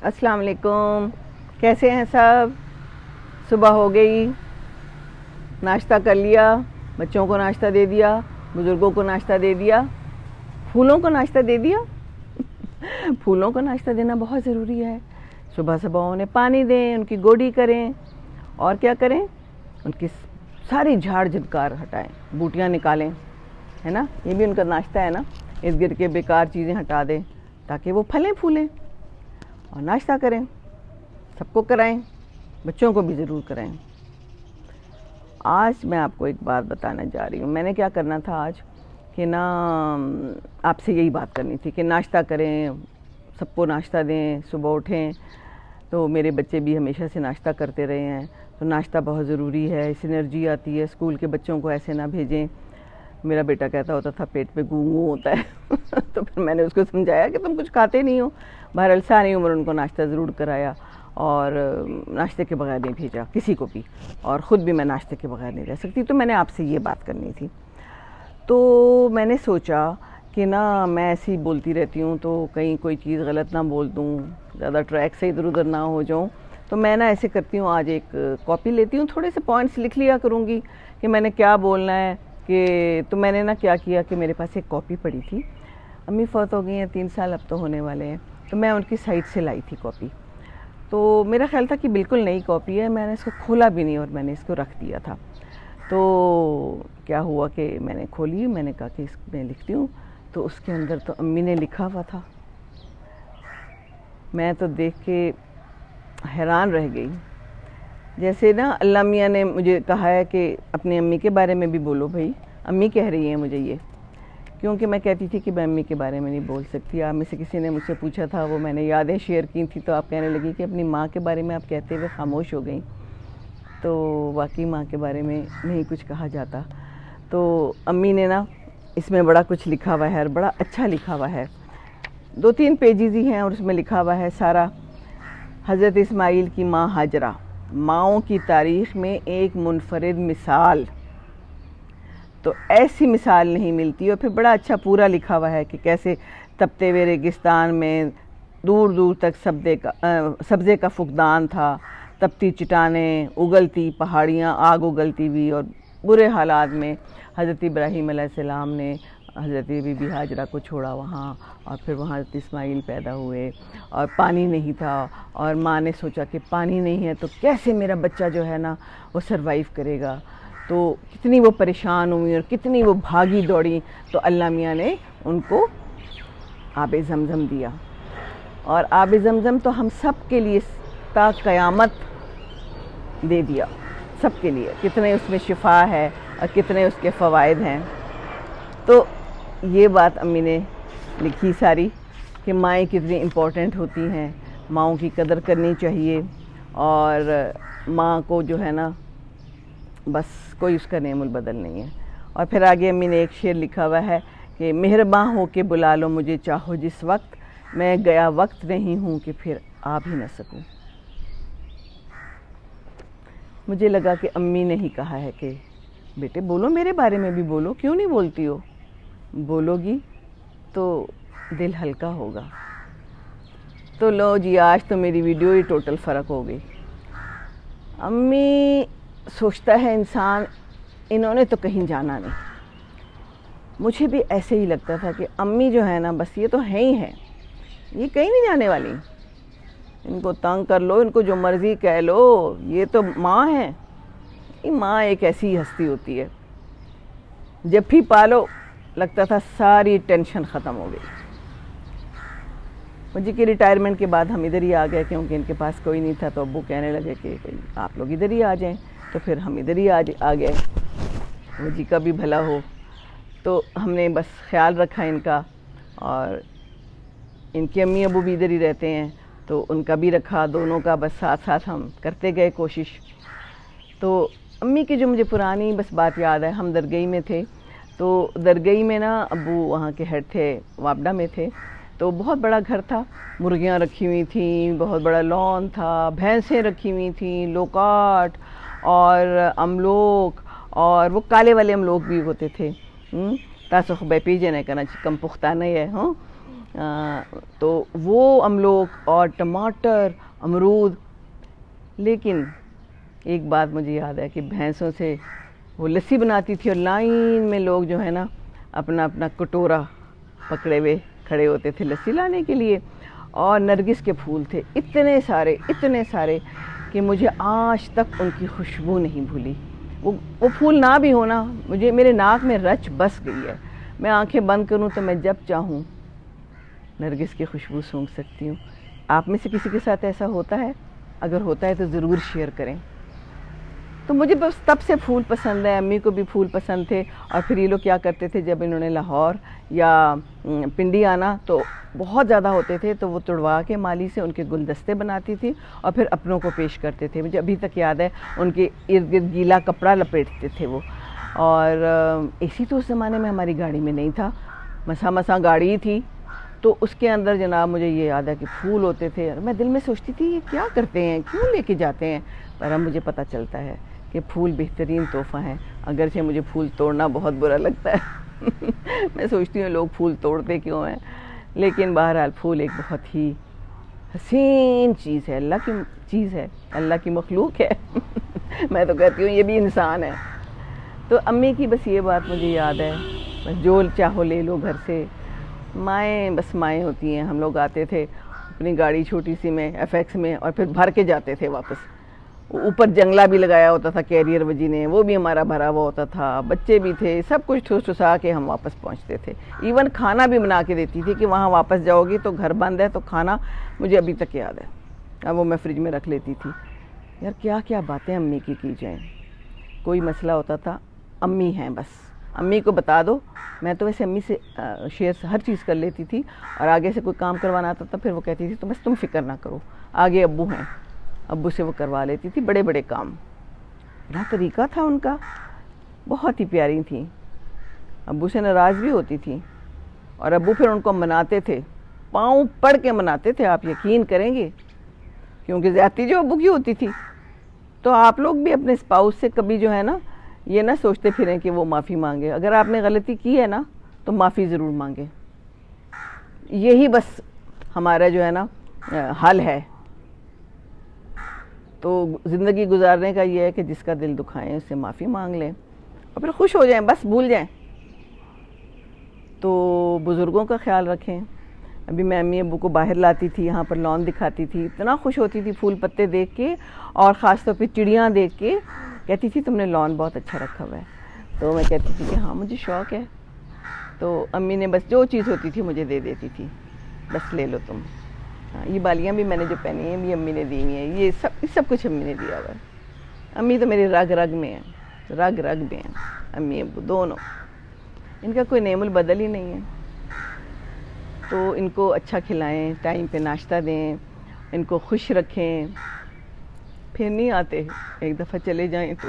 السلام علیکم. کیسے ہیں سب؟ صبح ہو گئی، ناشتہ کر لیا، بچوں کو ناشتہ دے دیا، بزرگوں کو ناشتہ دے دیا، پھولوں کو ناشتہ دے دیا. پھولوں کو ناشتہ دینا بہت ضروری ہے. صبح صبح انہیں پانی دیں، ان کی گوڈی کریں، اور کیا کریں، ان کی ساری جھاڑ جھنکار ہٹائیں، بوٹیاں نکالیں، ہے نا. یہ بھی ان کا ناشتہ ہے نا. ارد گرد کے بیکار چیزیں ہٹا دیں تاکہ وہ پھلیں پھولیں اور ناشتہ کریں. سب کو کرائیں، بچوں کو بھی ضرور کرائیں. آج میں آپ کو ایک بات بتانا جا رہی ہوں. میں نے کیا کرنا تھا آج کہ نا آپ سے یہی بات کرنی تھی کہ ناشتہ کریں، سب کو ناشتہ دیں. صبح اٹھیں تو میرے بچے بھی ہمیشہ سے ناشتہ کرتے رہے ہیں، تو ناشتہ بہت ضروری ہے. اس سے انرجی آتی ہے. اسکول کے بچوں کو ایسے نہ بھیجیں. میرا بیٹا کہتا ہوتا تھا پیٹ میں گوں گوں ہوتا ہے. تو پھر میں نے اس کو سمجھایا کہ تم کچھ کھاتے نہیں ہو. بہرحال ساری عمر ان کو ناشتہ ضرور کرایا اور ناشتے کے بغیر نہیں بھیجا کسی کو بھی، اور خود بھی میں ناشتے کے بغیر نہیں رہ سکتی. تو میں نے آپ سے یہ بات کرنی تھی. تو میں نے سوچا کہ نا میں ایسی بولتی رہتی ہوں تو کہیں کوئی چیز غلط نہ بول دوں، زیادہ ٹریک سے ادھر ادھر نہ ہو جاؤں. تو میں نا ایسے کرتی ہوں، آج ایک کاپی لیتی ہوں، تھوڑے سے پوائنٹس لکھ لیا کروں گی کہ میں نے کیا بولنا ہے. تو میں نے نا کیا کیا کہ میرے پاس ایک کاپی پڑی تھی. امی فوت ہو گئی ہیں، 3 سال اب تو ہونے والے ہیں. تو میں ان کی سائٹ سے لائی تھی کاپی. تو میرا خیال تھا کہ بالکل نئی کاپی ہے. میں نے اس کو کھولا بھی نہیں اور میں نے اس کو رکھ دیا تھا. تو کیا ہوا کہ میں نے کھولی، میں نے کہا کہ اس میں لکھتی ہوں. تو اس کے اندر تو امی نے لکھا ہوا تھا. میں تو دیکھ کے حیران رہ گئی. جیسے نا اللہ میاں نے مجھے کہا ہے کہ اپنی امی کے بارے میں بھی بولو بھائی. امی کہہ رہی ہیں مجھے یہ، کیونکہ میں کہتی تھی کہ میں امی کے بارے میں نہیں بول سکتی. آپ میں سے کسی نے مجھ سے پوچھا تھا، وہ میں نے یادیں شیئر کی تھی، تو آپ کہنے لگی کہ اپنی ماں کے بارے میں آپ کہتے ہوئے خاموش ہو گئیں. تو واقعی ماں کے بارے میں نہیں کچھ کہا جاتا. تو امی نے نا اس میں بڑا کچھ لکھا ہوا ہے اور بڑا اچھا لکھا ہوا ہے. 2-3 پیجز ہی ہیں اور اس میں لکھا ہوا ہے سارا. حضرت اسماعیل کی ماں ہاجرہ، ماؤں کی تاریخ میں ایک منفرد مثال. تو ایسی مثال نہیں ملتی. اور پھر بڑا اچھا پورا لکھا ہوا ہے کہ کیسے تپتے ہوئے ریگستان میں دور دور تک سبزے کا فقدان تھا. تپتی چٹانیں، اگلتی پہاڑیاں، آگ اگلتی ہوئی، اور برے حالات میں حضرت ابراہیم علیہ السلام نے حضرت بی بی ہاجرہ کو چھوڑا وہاں، اور پھر وہاں حضرت اسماعیل پیدا ہوئے اور پانی نہیں تھا. اور ماں نے سوچا کہ پانی نہیں ہے تو کیسے میرا بچہ جو ہے نا وہ سروائیو کرے گا. تو کتنی وہ پریشان ہوئی اور کتنی وہ بھاگی دوڑی. تو اللہ میاں نے ان کو آب زمزم دیا. اور آب زمزم تو ہم سب کے لیے تا قیامت دے دیا، سب کے لیے. کتنے اس میں شفا ہے اور کتنے اس کے فوائد ہیں. تو یہ بات امی نے لکھی ساری کہ مائیں کتنی امپورٹنٹ ہوتی ہیں، ماؤں کی قدر کرنی چاہیے. اور ماں کو جو ہے نا بس کوئی اس کا نعم البدل نہیں ہے. اور پھر آگے امی نے ایک شعر لکھا ہوا ہے کہ مہرباں ہو کے بلا لو مجھے چاہو جس وقت، میں گیا وقت نہیں ہوں کہ پھر آ بھی نہ سکوں. مجھے لگا کہ امی نے ہی کہا ہے کہ بیٹے بولو، میرے بارے میں بھی بولو، کیوں نہیں بولتی ہو؟ بولو گی تو دل ہلکا ہوگا. تو لو جی، آج تو میری ویڈیو ہی ٹوٹل فرق ہو گئی. امی سوچتا ہے انسان انہوں نے تو کہیں جانا نہیں. مجھے بھی ایسے ہی لگتا تھا کہ امی جو ہے نا بس یہ تو ہیں ہی ہیں، یہ کہیں نہیں جانے والی. ان کو تنگ کر لو، ان کو جو مرضی کہہ لو، یہ تو ماں ہیں. ماں ایک ایسی ہستی ہوتی ہے، جب بھی پالو لگتا تھا ساری ٹینشن ختم ہو گئی. مجھے کہ ریٹائرمنٹ کے بعد ہم ادھر ہی آ گئے کیونکہ ان کے پاس کوئی نہیں تھا. تو ابو کہنے لگے کہ آپ لوگ ادھر ہی آ جائیں. تو پھر ہم ادھر ہی آ گئے. وہ جی کا بھی بھلا ہو. تو ہم نے بس خیال رکھا ان کا، اور ان کے امی ابو بھی ادھر ہی رہتے ہیں تو ان کا بھی رکھا، دونوں کا بس ساتھ ساتھ ہم کرتے گئے کوشش. تو امی کی جو مجھے پرانی بس بات یاد ہے، ہم درگئی میں تھے. تو درگئی میں نا ابو وہاں کے ہیڈ تھے، وابڈا میں تھے. تو بہت بڑا گھر تھا، مرغیاں رکھی ہوئی تھیں، بہت بڑا لان تھا، بھینسیں رکھی ہوئی تھیں، لوکاٹ اور املوک، اور وہ کالے والے املوک بھی ہوتے تھے. تاسو خو به پیژنئ کنه چې کم پښتانه یې تو وہ املوک اور ٹماٹر، امرود. لیکن ایک بات مجھے یاد ہے کہ بھینسوں سے وہ لسی بناتی تھی، اور لائن میں لوگ جو ہے نا اپنا اپنا کٹورا پکڑے ہوئے کھڑے ہوتے تھے لسی لانے کے لیے. اور نرگس کے پھول تھے اتنے سارے کہ مجھے آج تک ان کی خوشبو نہیں بھولی. وہ پھول نہ بھی ہونا، مجھے میرے ناک میں رچ بس گئی ہے. میں آنکھیں بند کروں تو میں جب چاہوں نرگس کی خوشبو سونگھ سکتی ہوں. آپ میں سے کسی کے ساتھ ایسا ہوتا ہے؟ اگر ہوتا ہے تو ضرور شیئر کریں. تو مجھے بس تب سے پھول پسند ہے، امی کو بھی پھول پسند تھے. اور پھر یہ لوگ کیا کرتے تھے، جب انہوں نے لاہور یا پنڈی آنا تو بہت زیادہ ہوتے تھے تو وہ تڑوا کے مالی سے ان کے گلدستے بناتی تھی اور پھر اپنوں کو پیش کرتے تھے. مجھے ابھی تک یاد ہے ان کے ارد گرد گیلا کپڑا لپیٹتے تھے وہ. اور اے سی تو اس زمانے میں ہماری گاڑی میں نہیں تھا، مسا گاڑی تھی. تو اس کے اندر جناب مجھے یہ یاد ہے کہ پھول ہوتے تھے. میں دل میں سوچتی تھی یہ کیا کرتے ہیں، کیوں لے کے جاتے ہیں؟ پر اب مجھے پتہ چلتا ہے کہ پھول بہترین تحفہ ہیں. اگرچہ مجھے پھول توڑنا بہت برا لگتا ہے میں سوچتی ہوں لوگ پھول توڑتے کیوں ہیں. لیکن بہرحال پھول ایک بہت ہی حسین چیز ہے، اللہ کی چیز ہے، اللہ کی مخلوق ہے میں تو کہتی ہوں یہ بھی انسان ہے. تو امی کی بس یہ بات مجھے یاد ہے، بس جو چاہو لے لو گھر سے. مائیں بس مائیں ہوتی ہیں. ہم لوگ آتے تھے اپنی گاڑی چھوٹی سی میں، ایف ایکس میں، اور پھر بھر کے جاتے تھے واپس. اوپر جنگلہ بھی لگایا ہوتا تھا کیریئر وجی نے، وہ بھی ہمارا بھرا ہوا ہوتا تھا، بچے بھی تھے، سب کچھ ٹھوس ٹھسا کے ہم واپس پہنچتے تھے. ایون کھانا بھی بنا کے دیتی تھی کہ وہاں واپس جاؤ گی تو گھر بند ہے تو کھانا. مجھے ابھی تک یاد ہے، اب وہ میں فریج میں رکھ لیتی تھی. یار کیا کیا باتیں امی کی جائیں. کوئی مسئلہ ہوتا تھا، امی ہیں بس، امی کو بتا دو. میں تو ویسے امی سے شیئر ہر چیز کر لیتی تھی، اور آگے سے کوئی کام کروانا آتا تھا پھر وہ کہتی تھی تو بس تم فکر نہ کرو، آگے ابو ہیں، ابو سے وہ کروا لیتی تھی بڑے کام. بڑا طریقہ تھا ان کا، بہت ہی پیاری تھیں. ابو سے ناراض بھی ہوتی تھیں اور ابو پھر ان کو مناتے تھے، پاؤں پڑ کے مناتے تھے. آپ یقین کریں گے، کیونکہ زیادتی جو ابو کی ہوتی تھی. تو آپ لوگ بھی اپنے اسپاؤس سے کبھی جو ہے نا یہ نہ سوچتے پھریں کہ وہ معافی مانگے. اگر آپ نے غلطی کی ہے نا تو معافی ضرور مانگے. یہی بس ہمارا جو ہے نا حل ہے. تو زندگی گزارنے کا یہ ہے کہ جس کا دل دکھائیں اس سے معافی مانگ لیں اور پھر خوش ہو جائیں، بس بھول جائیں. تو بزرگوں کا خیال رکھیں. ابھی میں امی ابو کو باہر لاتی تھی، یہاں پر لان دکھاتی تھی، اتنا خوش ہوتی تھی پھول پتے دیکھ کے، اور خاص طور پہ چڑیاں دیکھ کے. کہتی تھی تم نے لان بہت اچھا رکھا ہوا ہے. تو میں کہتی تھی کہ ہاں مجھے شوق ہے. تو امی نے بس جو چیز ہوتی تھی مجھے دے دیتی تھی، بس لے لو تم. یہ بالیاں بھی میں نے جو پہنی ہیں بھی امی نے دی ہیں، یہ سب کچھ امی نے دیا ہوا ہے. امی تو میری رگ میں ہیں، رگ میں ہیں امی ابو دونوں. ان کا کوئی نعم البدل ہی نہیں ہے. تو ان کو اچھا کھلائیں، ٹائم پہ ناشتہ دیں، ان کو خوش رکھیں. پھر نہیں آتے، ایک دفعہ چلے جائیں تو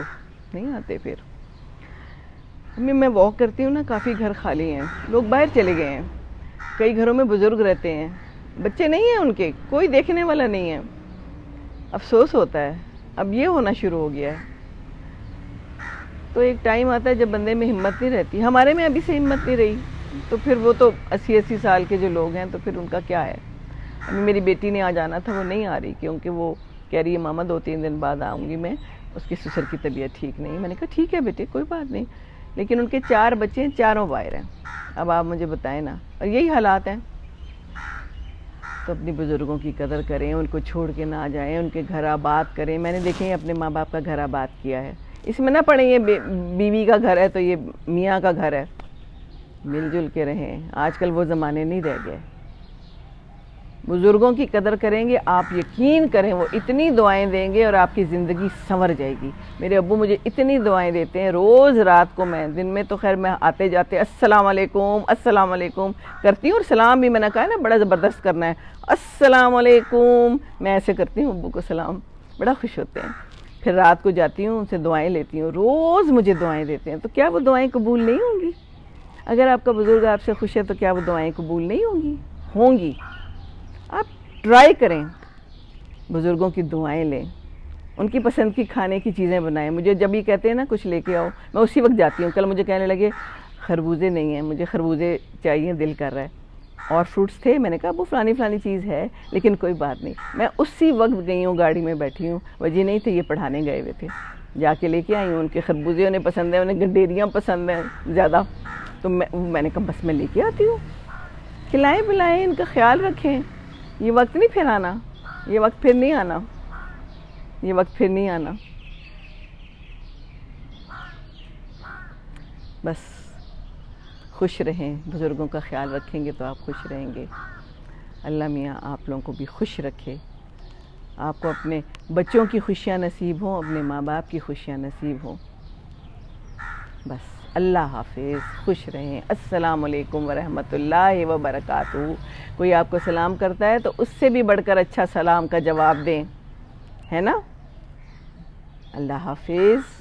نہیں آتے پھر. میں واک کرتی ہوں نا، کافی گھر خالی ہیں، لوگ باہر چلے گئے ہیں. کئی گھروں میں بزرگ رہتے ہیں، بچے نہیں ہیں ان کے، کوئی دیکھنے والا نہیں ہے. افسوس ہوتا ہے. اب یہ ہونا شروع ہو گیا ہے. تو ایک ٹائم آتا ہے جب بندے میں ہمت نہیں رہتی. ہمارے میں ابھی سے ہمت نہیں رہی، تو پھر وہ تو 80 سال کے جو لوگ ہیں تو پھر ان کا کیا ہے. ابھی میری بیٹی نے آ جانا تھا، وہ نہیں آ رہی کیونکہ وہ کہہ رہی ہے ماما 2-3 دن بعد آؤں گی میں، اس کی سسر کی طبیعت ٹھیک نہیں. میں نے کہا ٹھیک ہے بیٹے کوئی بات نہیں. لیکن ان کے 4 بچے ہیں، چاروں باہر ہیں. اب آپ مجھے بتائیں نا، اور یہی حالات ہیں. تو اپنی بزرگوں کی قدر کریں، ان کو چھوڑ کے نہ جائیں، ان کے گھر آباد کریں. میں نے دیکھیں اپنے ماں باپ کا گھر آباد کیا ہے. اس میں نہ پڑیں یہ بیوی کا گھر ہے تو یہ میاں کا گھر ہے. مل جل کے رہیں. آج کل وہ زمانے نہیں رہ گئے. بزرگوں کی قدر کریں گے، آپ یقین کریں وہ اتنی دعائیں دیں گے اور آپ کی زندگی سنور جائے گی. میرے ابو مجھے اتنی دعائیں دیتے ہیں روز رات کو. میں دن میں تو خیر میں آتے جاتے السلام علیکم کرتی ہوں، اور سلام بھی میں نے کہا ہے نا بڑا زبردست کرنا ہے. السلام علیکم میں ایسے کرتی ہوں ابو کو سلام، بڑا خوش ہوتے ہیں. پھر رات کو جاتی ہوں ان سے دعائیں لیتی ہوں. روز مجھے دعائیں دیتے ہیں. تو کیا وہ دعائیں قبول نہیں ہوں گی؟ اگر آپ کا بزرگ آپ سے خوش ہے تو کیا وہ دعائیں قبول نہیں ہوں گی. آپ ٹرائی کریں، بزرگوں کی دعائیں لیں، ان کی پسند کی کھانے کی چیزیں بنائیں. مجھے جب یہ کہتے ہیں نا کچھ لے کے آؤ، میں اسی وقت جاتی ہوں. کل مجھے کہنے لگے خربوزے نہیں ہیں، مجھے خربوزے چاہیے، دل کر رہا ہے. اور فروٹس تھے. میں نے کہا وہ فلانی فلانی چیز ہے لیکن کوئی بات نہیں. میں اسی وقت گئی ہوں, گاڑی میں بیٹھی ہوں, وجہ نہیں تھی, یہ پڑھانے گئے ہوئے تھے, جا کے لے کے آئی ہوں. ان کے خربوزے انہیں پسند ہیں, انہیں گنڈیریاں پسند ہیں زیادہ, تو میں نے کہا بس میں لے کے آتی ہوں, کھلائیں پلائیں, ان کا خیال رکھیں. یہ وقت نہیں پھر آنا, یہ وقت پھر نہیں آنا, یہ وقت پھر نہیں آنا. بس خوش رہیں, بزرگوں کا خیال رکھیں گے تو آپ خوش رہیں گے. اللہ میاں آپ لوگوں کو بھی خوش رکھے, آپ کو اپنے بچوں کی خوشیاں نصیب ہوں, اپنے ماں باپ کی خوشیاں نصیب ہوں. بس اللہ حافظ, خوش رہیں. السلام علیکم ورحمۃ اللہ وبرکاتہ. کوئی آپ کو سلام کرتا ہے تو اس سے بھی بڑھ کر اچھا سلام کا جواب دیں, ہے نا. اللہ حافظ.